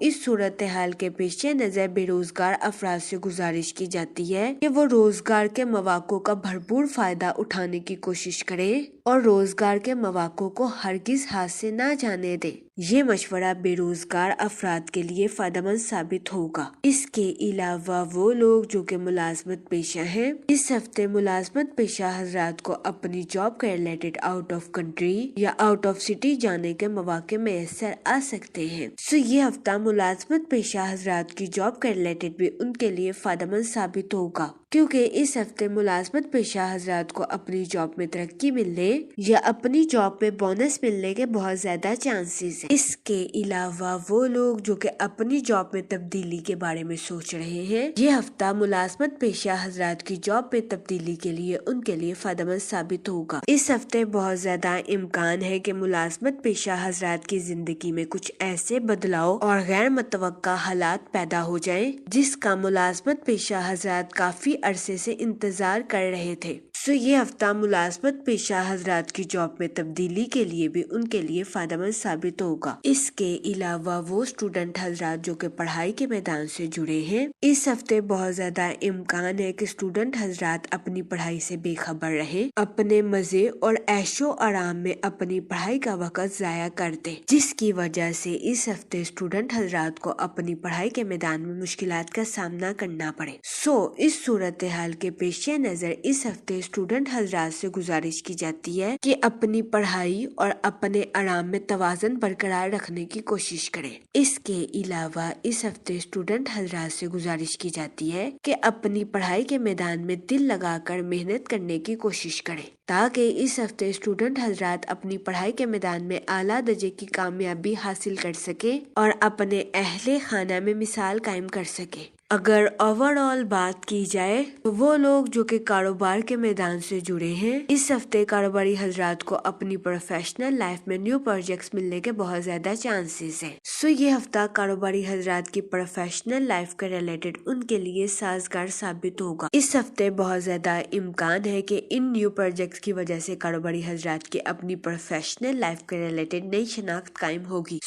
اس صورتحال کے پیش نظر بے روزگار افراد سے گزارش کی جاتی ہے کہ وہ روزگار کے مواقع کا بھرپور فائدہ اٹھانے کی کوشش کریں اور روزگار کے مواقع کو ہرگز ہاتھ سے نہ جانے دیں۔ یہ مشورہ بے روزگار افراد کے لیے فائدہ مند ثابت ہوگا۔ اس کے علاوہ وہ لوگ جو کہ ملازمت پیشہ ہیں، اس ہفتے ملازمت پیشہ حضرات کو اپنی جاب کے ریلیٹڈ آؤٹ آف کنٹری یا آؤٹ آف سٹی جانے کے مواقع میسر آ سکتے ہیں۔ یہ ہفتہ ملازمت پیشہ حضرات کی جاب کے ریلیٹڈ بھی ان کے لیے فائدہ مند ثابت ہوگا، کیونکہ اس ہفتے ملازمت پیشہ حضرات کو اپنی جاب میں ترقی ملنے یا اپنی جاب میں بونس ملنے کے بہت زیادہ چانسز ہیں۔ اس کے علاوہ وہ لوگ جو کہ اپنی جاب میں تبدیلی کے بارے میں سوچ رہے ہیں، یہ ہفتہ ملازمت پیشہ حضرات کی جاب میں تبدیلی کے لیے ان کے لیے فائدہ مند ثابت ہوگا۔ اس ہفتے بہت زیادہ امکان ہے کہ ملازمت پیشہ حضرات کی زندگی میں کچھ ایسے بدلاؤ اور غیر متوقع حالات پیدا ہو جائیں جس کا ملازمت پیشہ حضرات کافی عرصے سے انتظار کر رہے تھے۔ یہ ہفتہ ملازمت پیشہ حضرات کی جاب میں تبدیلی کے لیے بھی ان کے لیے فائدہ مند ثابت ہوگا۔ اس کے علاوہ وہ اسٹوڈنٹ حضرات جو کہ پڑھائی کے میدان سے جڑے ہیں، اس ہفتے بہت زیادہ امکان ہے کہ اسٹوڈنٹ حضرات اپنی پڑھائی سے بے خبر رہیں، اپنے مزے اور عیش و آرام میں اپنی پڑھائی کا وقت ضائع کر دیں، جس کی وجہ سے اس ہفتے اسٹوڈنٹ حضرات کو اپنی پڑھائی کے میدان میں مشکلات کا سامنا کرنا پڑے۔ اس صورتحال کے پیش نظر اس ہفتے اسٹوڈنٹ حضرات سے گزارش کی جاتی ہے کہ اپنی پڑھائی اور اپنے آرام میں توازن برقرار رکھنے کی کوشش کریں۔ اس کے علاوہ اس ہفتے اسٹوڈنٹ حضرات سے گزارش کی جاتی ہے کہ اپنی پڑھائی کے میدان میں دل لگا کر محنت کرنے کی کوشش کریں، تاکہ اس ہفتے اسٹوڈنٹ حضرات اپنی پڑھائی کے میدان میں اعلیٰ درجے کی کامیابی حاصل کر سکیں اور اپنے اہل خانہ میں مثال قائم کر سکیں۔ اگر اوور آل بات کی جائے تو وہ لوگ جو کہ کاروبار کے میدان سے جڑے ہیں، اس ہفتے کاروباری حضرات کو اپنی پروفیشنل لائف میں نیو پروجیکٹس ملنے کے بہت زیادہ چانسز ہیں۔ یہ ہفتہ کاروباری حضرات کی پروفیشنل لائف کے ریلیٹڈ ان کے لیے سازگار ثابت ہوگا۔ اس ہفتے بہت زیادہ امکان ہے کہ ان نیو پروجیکٹس کی وجہ سے کاروباری حضرات کی اپنی پروفیشنل لائف کے ریلیٹڈ نئی شناخت قائم ہوگی۔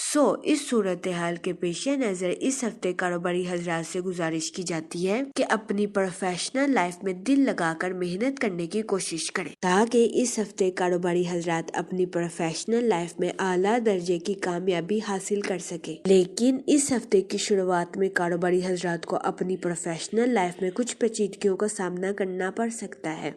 اس صورتحال کے پیش نظر اس ہفتے کاروباری حضرات سے گزارش کی جاتی ہے کہ اپنی پروفیشنل لائف میں دل لگا کر محنت کرنے کی کوشش کریں، تاکہ اس ہفتے کاروباری حضرات اپنی پروفیشنل لائف میں اعلیٰ درجے کی کامیابی حاصل کر سکیں۔ لیکن اس ہفتے کی شروعات میں کاروباری حضرات کو اپنی پروفیشنل لائف میں کچھ پیچیدگیوں کا سامنا کرنا پڑ سکتا ہے۔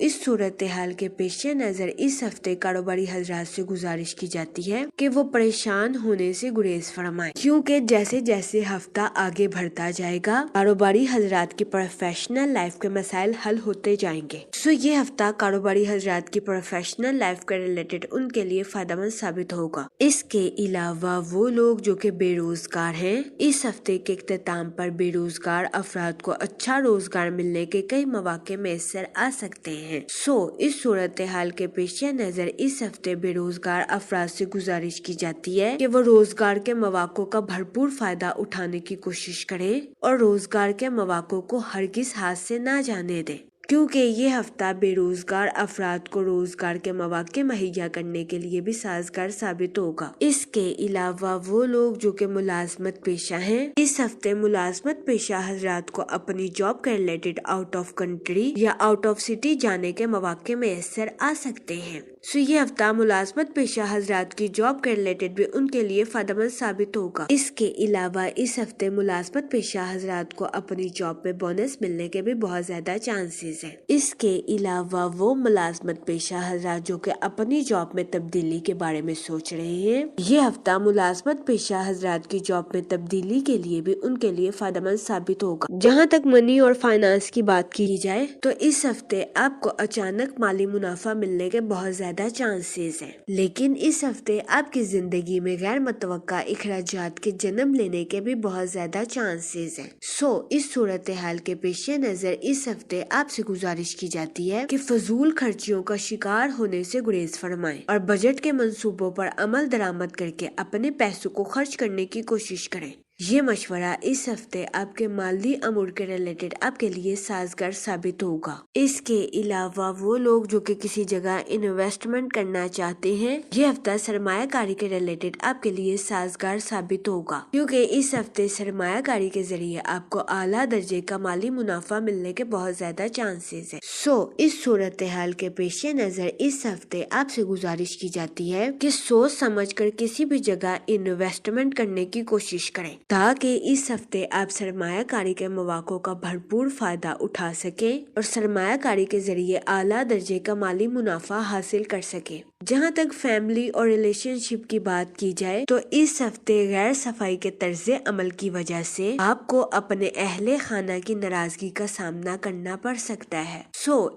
اس صورتحال کے پیش نظر اس ہفتے کاروباری حضرات سے گزارش کی جاتی ہے کہ وہ پریشان ہونے سے گریز فرمائیں، کیونکہ جیسے جیسے ہفتہ آگے بڑھتا جائے گا کاروباری حضرات کی پروفیشنل لائف کے مسائل حل ہوتے جائیں گے۔ یہ ہفتہ کاروباری حضرات کی پروفیشنل لائف کے ریلیٹڈ ان کے لیے فائدہ مند ثابت ہوگا۔ اس کے علاوہ وہ لوگ جو کہ بے روزگار ہیں، اس ہفتے کے اختتام پر بے روزگار افراد کو اچھا روزگار ملنے کے کئی مواقع میسر آ سکتے ہیں۔ اس صورتحال کے پیش نظر اس ہفتے بے روزگار افراد سے گزارش کی جاتی ہے کہ وہ روزگار کے مواقع کا بھرپور فائدہ اٹھانے کی کوشش کریں اور روزگار کے مواقع کو ہرگز ہاتھ سے نہ جانے دیں، کیونکہ یہ ہفتہ بے روزگار افراد کو روزگار کے مواقع مہیا کرنے کے لیے بھی سازگار ثابت ہوگا۔ اس کے علاوہ وہ لوگ جو کہ ملازمت پیشہ ہیں، اس ہفتے ملازمت پیشہ حضرات کو اپنی جاب کے ریلیٹڈ آؤٹ آف کنٹری یا آؤٹ آف سٹی جانے کے مواقع میسر آ سکتے ہیں۔ یہ ہفتہ ملازمت پیشہ حضرات کی جاب کے ریلیٹڈ بھی ان کے لیے فائدہ مند ثابت ہوگا۔ اس کے علاوہ اس ہفتے ملازمت پیشہ حضرات کو اپنی جاب میں بونس ملنے کے بھی بہت زیادہ چانسز ہیں۔ اس کے علاوہ وہ ملازمت پیشہ حضرات جو کہ اپنی جاب میں تبدیلی کے بارے میں سوچ رہے ہیں، یہ ہفتہ ملازمت پیشہ حضرات کی جاب میں تبدیلی کے لیے بھی ان کے لیے فائدہ مند ثابت ہوگا۔ جہاں تک منی اور فائنانس کی بات کی جائے تو اس ہفتے آپ کو اچانک مالی منافع ملنے کے بہت زیادہ چانسز ہیں، لیکن اس ہفتے آپ کی زندگی میں غیر متوقع اخراجات کے جنم لینے کے بھی بہت زیادہ چانسز ہیں۔ اس صورتحال کے پیش نظر اس ہفتے آپ سے گزارش کی جاتی ہے کہ فضول خرچیوں کا شکار ہونے سے گریز فرمائیں اور بجٹ کے منصوبوں پر عمل درآمد کر کے اپنے پیسوں کو خرچ کرنے کی کوشش کریں۔ یہ مشورہ اس ہفتے آپ کے مالی امور کے ریلیٹڈ آپ کے لیے سازگار ثابت ہوگا۔ اس کے علاوہ وہ لوگ جو کہ کسی جگہ انویسٹمنٹ کرنا چاہتے ہیں، یہ ہفتہ سرمایہ کاری کے ریلیٹڈ آپ کے لیے سازگار ثابت ہوگا، کیونکہ اس ہفتے سرمایہ کاری کے ذریعے آپ کو اعلیٰ درجے کا مالی منافع ملنے کے بہت زیادہ چانسز ہیں۔ اس صورتحال کے پیش نظر اس ہفتے آپ سے گزارش کی جاتی ہے کہ سوچ سمجھ کر کسی بھی جگہ انویسٹمنٹ کرنے کی کوشش کریں، تاکہ اس ہفتے آپ سرمایہ کاری کے مواقع کا بھرپور فائدہ اٹھا سکیں اور سرمایہ کاری کے ذریعے اعلیٰ درجے کا مالی منافع حاصل کر سکیں۔ جہاں تک فیملی اور ریلیشن شپ کی بات کی جائے تو اس ہفتے غیر صفائی کے طرز عمل کی وجہ سے آپ کو اپنے اہل خانہ کی ناراضگی کا سامنا کرنا پڑ سکتا ہے۔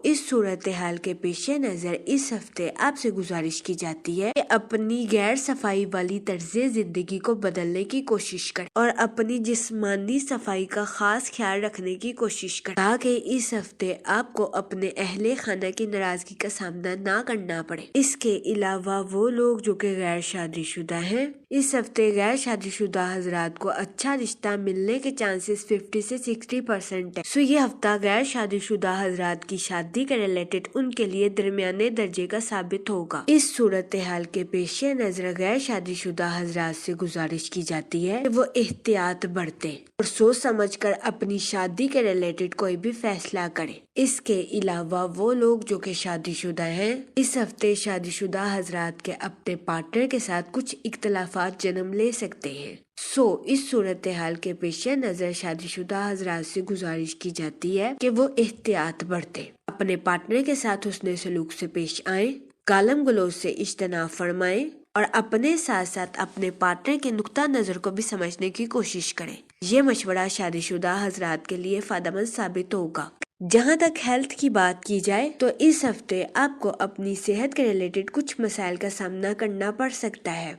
اس صورتحال کے پیش نظر اس ہفتے آپ سے گزارش کی جاتی ہے کہ اپنی غیر صفائی والی طرز زندگی کو بدلنے کی کوشش کریں اور اپنی جسمانی صفائی کا خاص خیال رکھنے کی کوشش کریں، تاکہ اس ہفتے آپ کو اپنے اہل خانہ کی ناراضگی کا سامنا نہ کرنا پڑے۔ اس کے علاوہ وہ لوگ جو کہ غیر شادی شدہ ہیں، اس ہفتے غیر شادی شدہ حضرات کو اچھا رشتہ ملنے کے چانسز 50 سے 60% ہے۔ یہ ہفتہ غیر شادی شدہ حضرات کی شادی کے ریلیٹڈ ان کے لیے درمیانے درجے کا ثابت ہوگا۔ اس صورتحال کے پیش نظر غیر شادی شدہ حضرات سے گزارش کی جاتی ہے کہ وہ احتیاط برتیں اور سوچ سمجھ کر اپنی شادی کے ریلیٹڈ کوئی بھی فیصلہ کریں۔ اس کے علاوہ وہ لوگ جو کہ شادی شدہ ہیں، اس ہفتے شادی شدہ حضرات کے اپنے پارٹنر کے ساتھ کچھ اختلافات جنم لے سکتے ہیں۔ اس صورتحال کے پیش نظر شادی شدہ حضرات سے گزارش کی جاتی ہے کہ وہ احتیاط برتیں، اپنے پارٹنر کے ساتھ حسن سلوک سے پیش آئیں، گالم گلوچ سے اجتناب فرمائیں اور اپنے ساتھ ساتھ اپنے پارٹنر کے نقطہ نظر کو بھی سمجھنے کی کوشش کریں۔ یہ مشورہ شادی شدہ حضرات کے لیے فائدہ مند ثابت ہوگا۔ جہاں تک ہیلتھ کی بات کی جائے تو اس ہفتے آپ کو اپنی صحت کے ریلیٹڈ کچھ مسائل کا سامنا کرنا پڑ سکتا ہے۔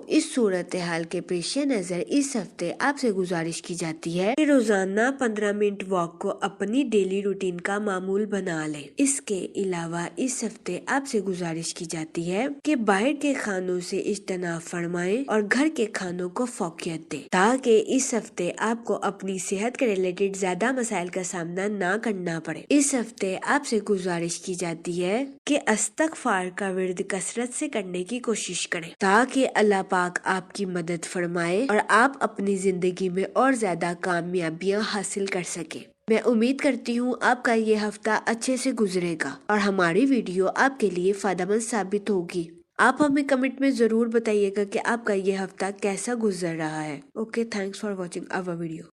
اس صورتحال کے پیش نظر اس ہفتے آپ سے گزارش کی جاتی ہے کہ روزانہ 15 منٹ واک کو اپنی ڈیلی روٹین کا معمول بنا لیں۔ اس کے علاوہ اس ہفتے آپ سے گزارش کی جاتی ہے کہ باہر کے کھانوں سے اجتناب فرمائیں اور گھر کے کھانوں کو فوقیت دیں، تاکہ اس ہفتے آپ کو اپنی صحت کے ریلیٹڈ زیادہ مسائل کا سامنا نہ کرنا پڑے۔ اس ہفتے آپ سے گزارش کی جاتی ہے کہ استغفار کا ورد کثرت سے کرنے کی کوشش کریں، تاکہ اللہ پاک آپ کی مدد فرمائے اور آپ اپنی زندگی میں اور زیادہ کامیابیاں حاصل کر سکیں۔ میں امید کرتی ہوں آپ کا یہ ہفتہ اچھے سے گزرے گا اور ہماری ویڈیو آپ کے لیے فائدہ مند ثابت ہوگی۔ آپ ہمیں کمنٹ میں ضرور بتائیے گا کہ آپ کا یہ ہفتہ کیسا گزر رہا ہے۔ Okay, thanks for watching our video.